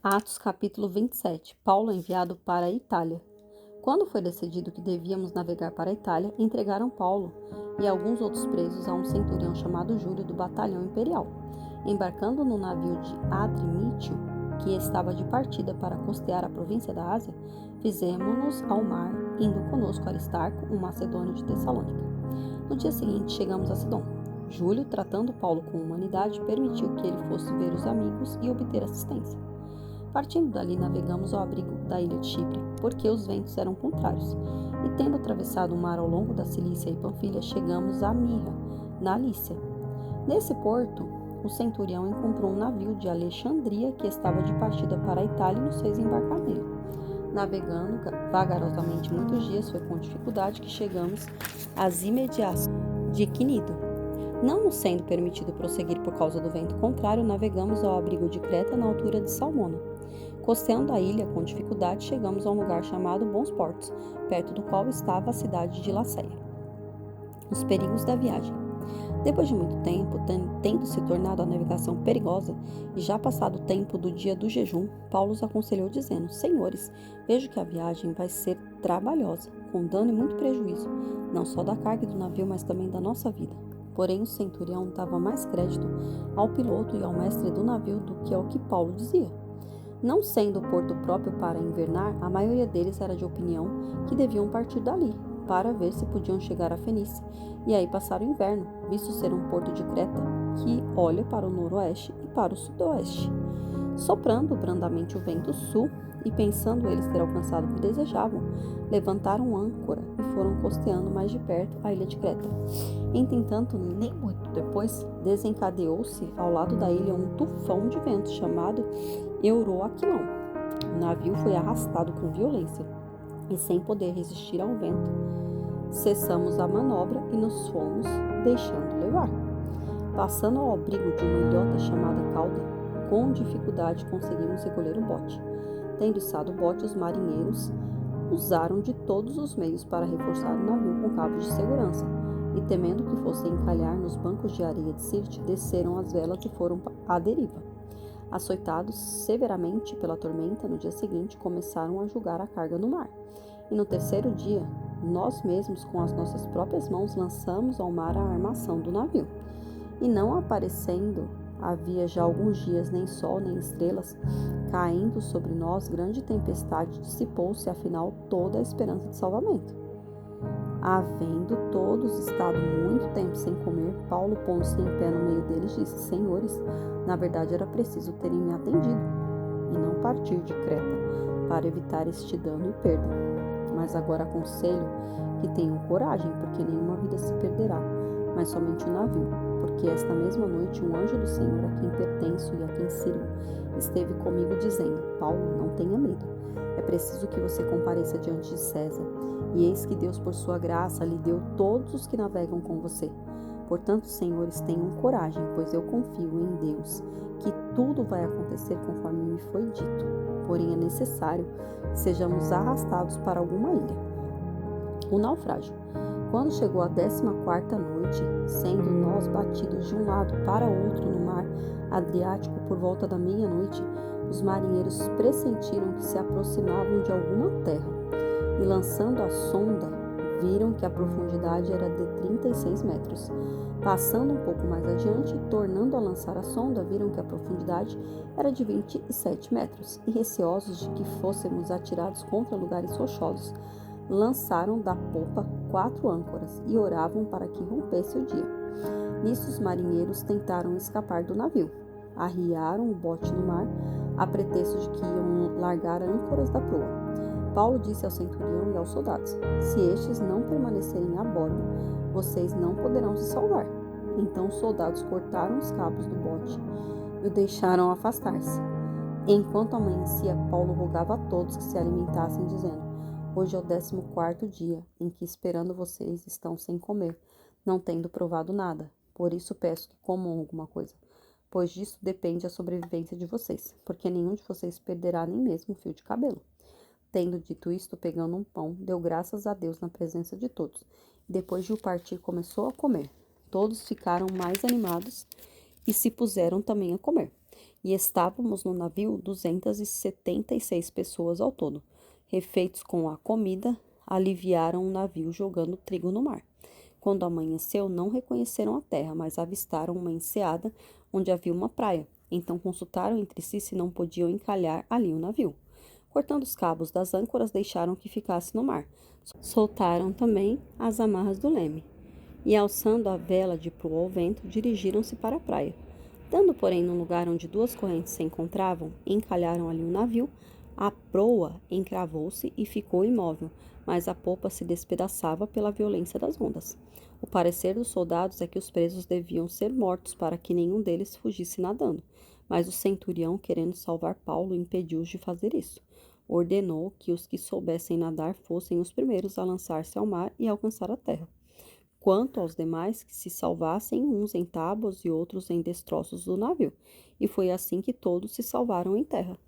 Atos capítulo 27. Paulo é enviado para a Itália. Quando foi decidido que devíamos navegar para a Itália, entregaram Paulo e alguns outros presos a um centurião chamado Júlio do batalhão imperial. Embarcando no navio de Adrimítio, que estava de partida para costear a província da Ásia, fizemos-nos ao mar, indo conosco Aristarco, um macedônio de Tessalônica. No dia seguinte chegamos a Sidom. Júlio, tratando Paulo com humanidade, permitiu que ele fosse ver os amigos e obter assistência. Partindo dali, navegamos ao abrigo da ilha de Chipre, porque os ventos eram contrários, e tendo atravessado o mar ao longo da Cilícia e Panfilha, chegamos a Mirra, na Lícia. Nesse porto, o centurião encontrou um navio de Alexandria que estava de partida para a Itália e nos fez embarcar nele. Navegando vagarosamente muitos dias, foi com dificuldade que chegamos às imediações de Quinido. Não nos sendo permitido prosseguir por causa do vento contrário, navegamos ao abrigo de Creta na altura de Salmona. Costeando a ilha com dificuldade, chegamos a um lugar chamado Bons Portos, perto do qual estava a cidade de Laceia. Os perigos da viagem. Depois de muito tempo, tendo se tornado a navegação perigosa, e já passado o tempo do dia do jejum, Paulo os aconselhou dizendo: Senhores, vejo que a viagem vai ser trabalhosa, com dano e muito prejuízo, não só da carga do navio, mas também da nossa vida. Porém, o centurião dava mais crédito ao piloto e ao mestre do navio do que ao que Paulo dizia. Não sendo o porto próprio para invernar, a maioria deles era de opinião que deviam partir dali, para ver se podiam chegar a Fenícia, e aí passar o inverno, visto ser um porto de Creta, que olha para o noroeste e para o sudoeste. Soprando brandamente o vento sul, e pensando eles ter alcançado o que desejavam, levantaram âncora e foram costeando mais de perto a ilha de Creta. Entretanto, nem muito depois, desencadeou-se ao lado da ilha um tufão de vento chamado Euroaquilão. O navio foi arrastado com violência e, sem poder resistir ao vento, cessamos a manobra e nos fomos deixando levar. Passando ao abrigo de uma ilhota chamada Cauda, com dificuldade conseguimos recolher o bote. Tendo içado o bote, os marinheiros usaram de todos os meios para reforçar o navio com cabos de segurança, e temendo que fosse encalhar nos bancos de areia de Sirte, desceram as velas e foram à deriva. Açoitados severamente pela tormenta, no dia seguinte começaram a julgar a carga no mar. E no terceiro dia, nós mesmos, com as nossas próprias mãos, lançamos ao mar a armação do navio. E não aparecendo, havia já alguns dias nem sol nem estrelas, caindo sobre nós grande tempestade, dissipou-se afinal toda a esperança de salvamento. Havendo todos estado muito tempo sem comer, Paulo, pondo-se em pé no meio deles, disse: Senhores, na verdade era preciso terem me atendido e não partir de Creta, para evitar este dano e perda. Mas agora aconselho que tenham coragem, porque nenhuma vida se perderá, mas somente o navio, porque esta mesma noite um anjo do Senhor, a quem pertenço e a quem sirvo, esteve comigo dizendo: Paulo, não tenha medo, é preciso que você compareça diante de César, e eis que Deus, por sua graça, lhe deu todos os que navegam com você. Portanto, senhores, tenham coragem, pois eu confio em Deus, que tudo vai acontecer conforme me foi dito. Porém, é necessário que sejamos arrastados para alguma ilha. O naufrágio. Quando chegou a 14ª noite, sendo nós batidos de um lado para outro no mar Adriático por volta da meia-noite, os marinheiros pressentiram que se aproximavam de alguma terra, e lançando a sonda, viram que a profundidade era de 36 metros. Passando um pouco mais adiante, tornando a lançar a sonda, viram que a profundidade era de 27 metros, e receosos de que fôssemos atirados contra lugares rochosos, lançaram da popa 4 âncoras e oravam para que rompesse o dia. Nisso os marinheiros tentaram escapar do navio. Arriaram o bote no mar, a pretexto de que iam largar âncoras da proa. Paulo disse ao centurião e aos soldados: Se estes não permanecerem a bordo, vocês não poderão se salvar. Então os soldados cortaram os cabos do bote e o deixaram afastar-se. Enquanto amanhecia, Paulo rogava a todos que se alimentassem, dizendo: Hoje é o 14º dia em que, esperando vocês, estão sem comer, não tendo provado nada. Por isso peço que comam alguma coisa, pois disso depende a sobrevivência de vocês, porque nenhum de vocês perderá nem mesmo um fio de cabelo. Tendo dito isto, pegando um pão, deu graças a Deus na presença de todos. E depois de o partir, começou a comer. Todos ficaram mais animados e se puseram também a comer. e estávamos no navio 276 pessoas ao todo. Refeitos com a comida, aliviaram o navio jogando trigo no mar. Quando amanheceu, não reconheceram a terra, mas avistaram uma enseada onde havia uma praia. Então consultaram entre si se não podiam encalhar ali o navio. Cortando os cabos das âncoras, deixaram que ficasse no mar. Soltaram também as amarras do leme. E, alçando a vela de proa ao vento, dirigiram-se para a praia. Dando, porém, no lugar onde duas correntes se encontravam, encalharam ali o navio. A proa encravou-se e ficou imóvel, mas a popa se despedaçava pela violência das ondas. O parecer dos soldados é que os presos deviam ser mortos para que nenhum deles fugisse nadando, mas o centurião, querendo salvar Paulo, impediu-os de fazer isso. Ordenou que os que soubessem nadar fossem os primeiros a lançar-se ao mar e alcançar a terra. Quanto aos demais, que se salvassem uns em tábuas e outros em destroços do navio. E foi assim que todos se salvaram em terra.